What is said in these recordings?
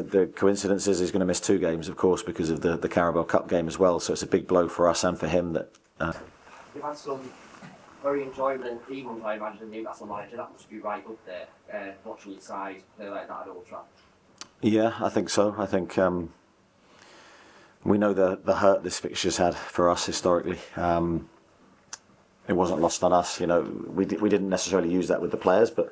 The coincidence is he's going to miss 2 games, of course, because of the Carabao Cup game as well. So it's a big blow for us and for him. That you've had some very enjoyable evenings, I imagine, in Newcastle manager. That must be right up there, watching your side play like that at Old Trafford. Yeah, I think so. I think we know the hurt this fixture's had for us historically. It wasn't lost on us. We didn't necessarily use that with the players, but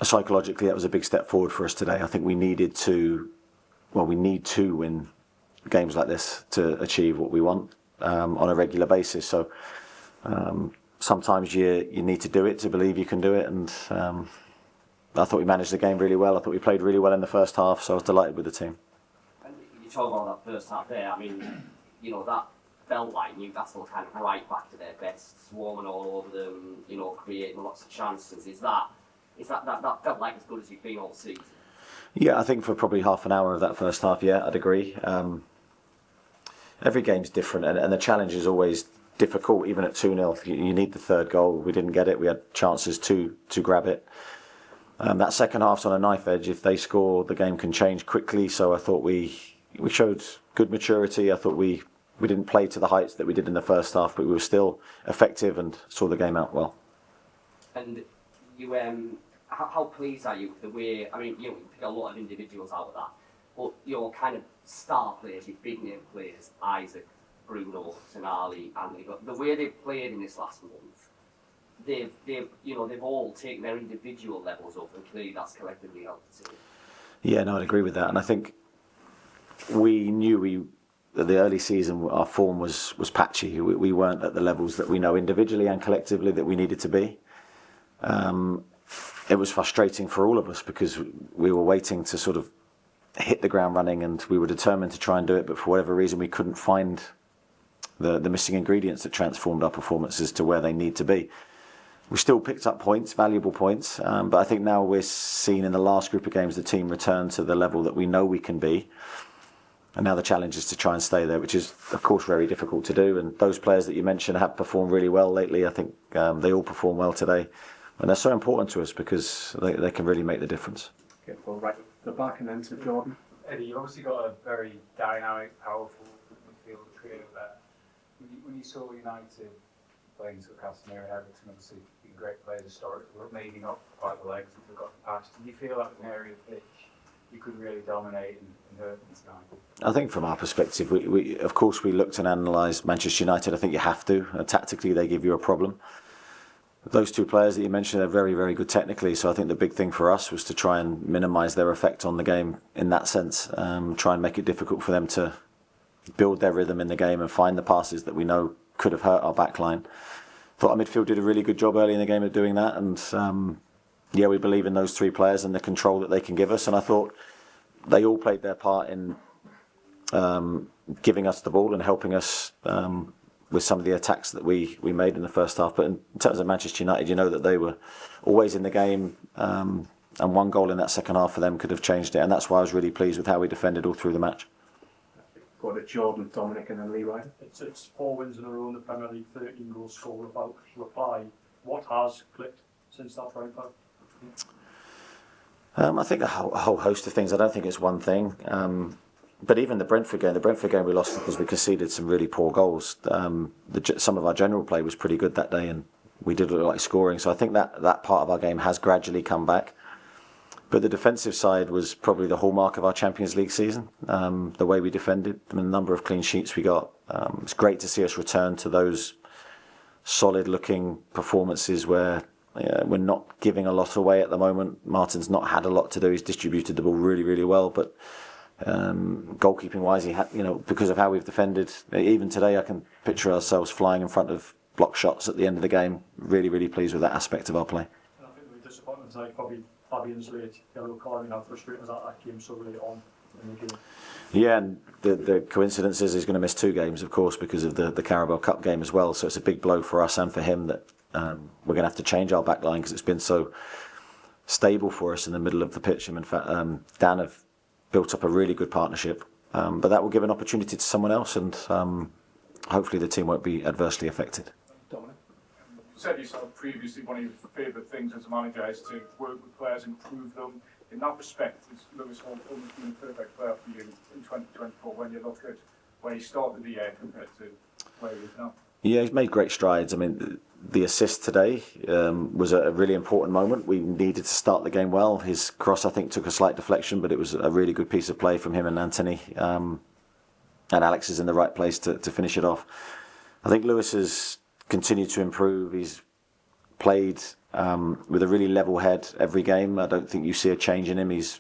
psychologically that was a big step forward for us today. I think we need to win games like this to achieve what we want on a regular basis. So sometimes you need to do it to believe you can do it, and I thought we managed the game really well. I thought we played really well in the first half, so I was delighted with the team. And you talk about that first half there. I mean, that felt like Newcastle kind of right back to their best, swarming all over them, creating lots of chances. Is that felt like as good as you've been all season? Yeah, I think for probably half an hour of that first half, yeah, I'd agree. Every game's different, and the challenge is always difficult, even at 2-0. You need the third goal. We didn't get it. We had chances to grab it. That second half's on a knife edge. If they score, the game can change quickly. So I thought we showed good maturity. I thought we didn't play to the heights that we did in the first half, but we were still effective and saw the game out well. And you, how pleased are you with the way? I mean, you pick a lot of individuals out of that, but your kind of star players, your big name players, Isaac, Bruno, Tonali, and the way they've played in this last month. They've all taken their individual levels up, and clearly that's collectively helped the team. Yeah, no, I'd agree with that, and I think we knew that the early season our form was patchy. We weren't at the levels that we know individually and collectively that we needed to be. It was frustrating for all of us because we were waiting to sort of hit the ground running, and we were determined to try and do it, but for whatever reason we couldn't find the missing ingredients that transformed our performances to where they need to be. We still picked up points, valuable points, but I think now we're seeing in the last group of games the team return to the level that we know we can be. And now the challenge is to try and stay there, which is, of course, very difficult to do. And those players that you mentioned have performed really well lately. I think they all perform well today. And they're so important to us because they can really make the difference. Okay, well, right at the back and then to Jordan. Eddie, you've obviously got a very dynamic, powerful midfield trio there. When you saw United playing Newcastle and Everton, obviously being great players historically, but maybe not quite the legs that they've got in the past. Do you feel that was an area of pitch you could really dominate and hurt them tonight? I think from our perspective, we of course we looked and analysed Manchester United. I think you have to. Tactically, they give you a problem. Those 2 players that you mentioned are very, very good technically. So I think the big thing for us was to try and minimise their effect on the game in that sense. Try and make it difficult for them to build their rhythm in the game and find the passes that we know could have hurt our back line. Thought our midfield did a really good job early in the game of doing that, and we believe in those 3 players and the control that they can give us, and I thought they all played their part in giving us the ball and helping us with some of the attacks that we made in the first half. But in terms of Manchester United, you know that they were always in the game, and 1 goal in that second half for them could have changed it, and that's why I was really pleased with how we defended all through the match. Go to Jordan, Dominic and then Lee Ryder. It's 4 wins in a row in the Premier League, 13 goals scored without reply. What has clicked since that triumph? I think a whole host of things. I don't think it's one thing. But even the Brentford game we lost because we conceded some really poor goals. Some of our general play was pretty good that day, and we did look like scoring. So I think that part of our game has gradually come back. But the defensive side was probably the hallmark of our Champions League season. The way we defended, the number of clean sheets we got. It's great to see us return to those solid-looking performances where we're not giving a lot away at the moment. Martin's not had a lot to do. He's distributed the ball really, really well. But goalkeeping-wise, he had, because of how we've defended. Even today, I can picture ourselves flying in front of block shots at the end of the game. Really, really pleased with that aspect of our play. And I think the disappointment tonight probably Fabian's late yellow card, how frustrating that came so late on in the game. Yeah, and the coincidence is he's going to miss 2 games, of course, because of the Carabao Cup game as well. So it's a big blow for us and for him that we're going to have to change our back line because it's been so stable for us in the middle of the pitch. And in fact, Dan have built up a really good partnership, but that will give an opportunity to someone else, and hopefully the team won't be adversely affected. Dominic? You said yourself previously one of your favourite things as a manager is to work with players, improve them. in that respect, is Lewis almost been a perfect player for you in 2024 when you look at where he started the year compared to where he is now? Yeah, he's made great strides. I mean, the assist today was a really important moment. We needed to start the game well. His cross, I think, took a slight deflection, but it was a really good piece of play from him and Anthony. And Alex is in the right place to finish it off. I think Lewis has continued to improve. He's played with a really level head every game. I don't think you see a change in him. He's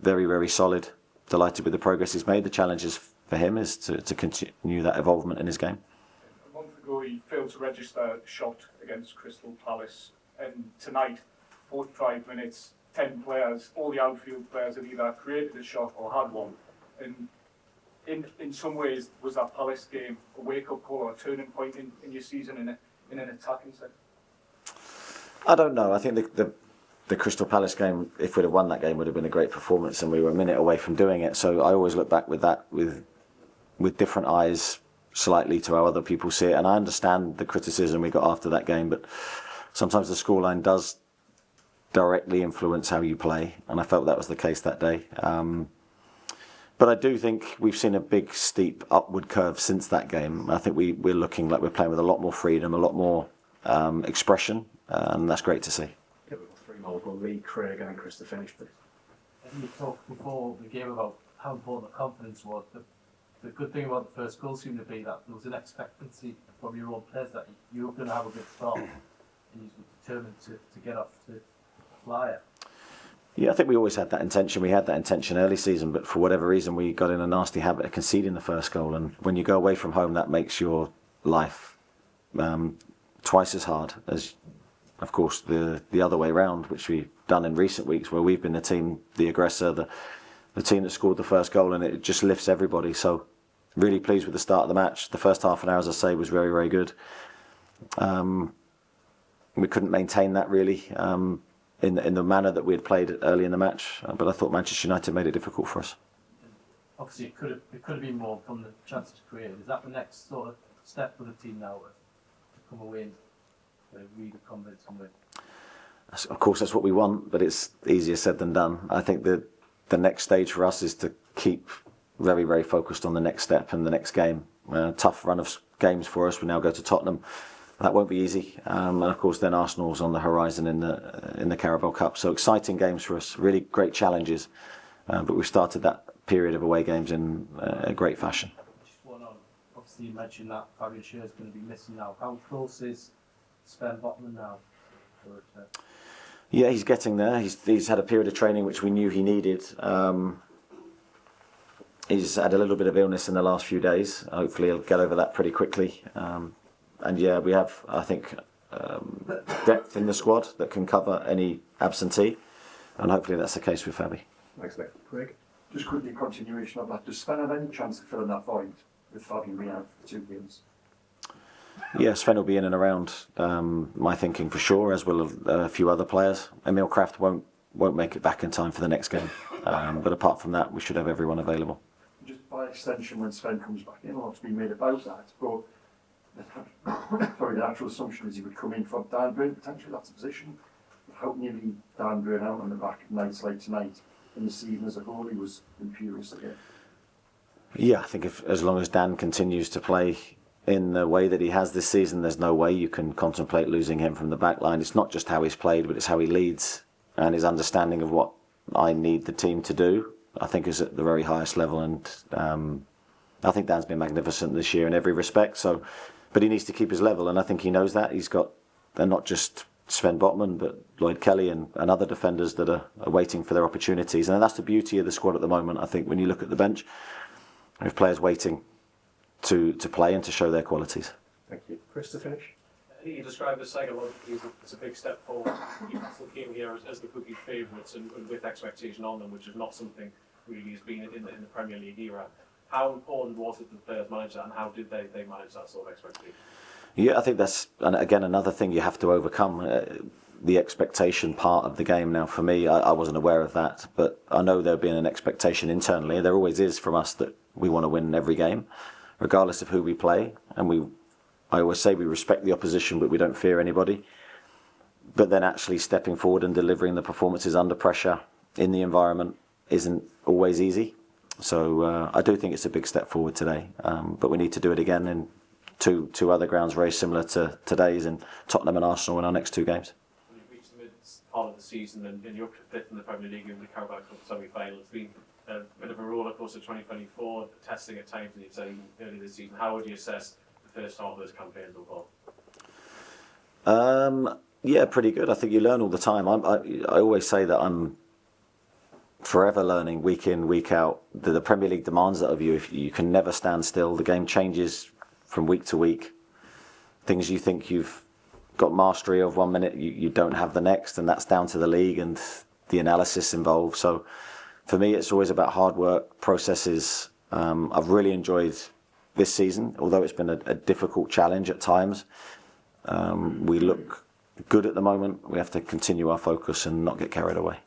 very, very solid. Delighted with the progress he's made. The challenge for him is to continue that evolvement in his game. A month ago, he failed to register a shot against Crystal Palace, and tonight, 45 minutes, 10 players, all the outfield players have either created a shot or had one. And in some ways, was that Palace game a wake-up call or a turning point in your season in an attacking sense? I don't know. I think the Crystal Palace game, if we'd have won that game, would have been a great performance, and we were a minute away from doing it. So I always look back with that with different eyes slightly to how other people see it. And I understand the criticism we got after that game, but sometimes the scoreline does directly influence how you play, and I felt that was the case that day. But I do think we've seen a big, steep upward curve since that game. I think we're looking like we're playing with a lot more freedom, a lot more expression, and that's great to see. Yeah, we've got 3 goal lead. Craig and Chris to finish, please. And you talked before the game about how important the confidence was. The good thing about the first goal seemed to be that there was an expectancy from your own players that you were going to have a good start, and you were determined to get off to a flyer. Yeah, I think we always had that intention. We had that intention early season, but for whatever reason, we got in a nasty habit of conceding the first goal. And when you go away from home, that makes your life twice as hard as, of course, the other way round, which we've done in recent weeks, where we've been the team, the aggressor, the team that scored the first goal, and it just lifts everybody. So really pleased with the start of the match. The first half an hour, as I say, was very, very good. We couldn't maintain that really. In the manner that we had played early in the match, but I thought Manchester United made it difficult for us. Obviously, it could have been more from the chances created. Is that the next sort of step for the team now, to come away and read the confidence and win? Of course, that's what we want, but it's easier said than done. I think the next stage for us is to keep very, very focused on the next step and the next game. Tough run of games for us. We now go to Tottenham. That won't be easy, and of course then Arsenal's on the horizon in the Carabao Cup. So exciting games for us, really great challenges. But we've started that period of away games in a great fashion. Just one on. Obviously, you mentioned that Fabian Schar is going to be missing now. How close is Sven Botman now? Yeah, he's getting there. He's had a period of training which we knew he needed. He's had a little bit of illness in the last few days. Hopefully he'll get over that pretty quickly. And yeah, we have, I think, depth in the squad that can cover any absentee, and hopefully that's the case with Fabi. Thanks, Nick. Craig? Just quickly, continuation of that. Does Sven have any chance of filling that void with Fabian being out for 2 games? Yeah, Sven will be in and around, my thinking for sure, as will a few other players. Emil Kraft won't make it back in time for the next game, but apart from that, we should have everyone available. Just by extension, when Sven comes back in, a lot's been made about that, but the actual assumption is he would come in for Dan Burn, potentially that's a position. How can you leave Dan Burn out on the back of nights like tonight in the season as a whole? He was imperious again. Yeah, I think as long as Dan continues to play in the way that he has this season, there's no way you can contemplate losing him from the back line. It's not just how he's played, but it's how he leads, and his understanding of what I need the team to do, I think, is at the very highest level. And I think Dan's been magnificent this year in every respect. But he needs to keep his level, and I think he knows that. He's got, and not just Sven Botman, but Lloyd Kelly and other defenders that are waiting for their opportunities. And that's the beauty of the squad at the moment. I think when you look at the bench, we have players waiting to play and to show their qualities. Thank you. Chris to finish. You described this psychologically as a big step forward. Newcastle came here as the cookie favourites and with expectation on them, which is not something really has been in the Premier League era. How important was it that the players managed that, and how did they manage that sort of expectation? Yeah, I think that's, and again, another thing you have to overcome, the expectation part of the game. Now, for me, I wasn't aware of that, but I know there'll be an expectation internally. There always is from us that we want to win every game, regardless of who we play. And I always say we respect the opposition, but we don't fear anybody. But then actually stepping forward and delivering the performances under pressure in the environment isn't always easy. So I do think it's a big step forward today, but we need to do it again in two other grounds very similar to today's, in Tottenham and Arsenal in our next 2 games. When you've reached the mid part of the season and you're up to 5th in the Premier League in the Carabao Cup semi-final, it's been a bit of a roller coaster 2024, testing at times, and you'd say early this season. How would you assess the first half of those campaigns overall? Yeah, pretty good. I think you learn all the time. I always say that I'm forever learning, week in, week out. The Premier League demands that of you. If you can never stand still. The game changes from week to week. Things you think you've got mastery of 1 minute, you don't have the next, and that's down to the league and the analysis involved. So for me, it's always about hard work, processes. I've really enjoyed this season, although it's been a difficult challenge at times. We look good at the moment. We have to continue our focus and not get carried away.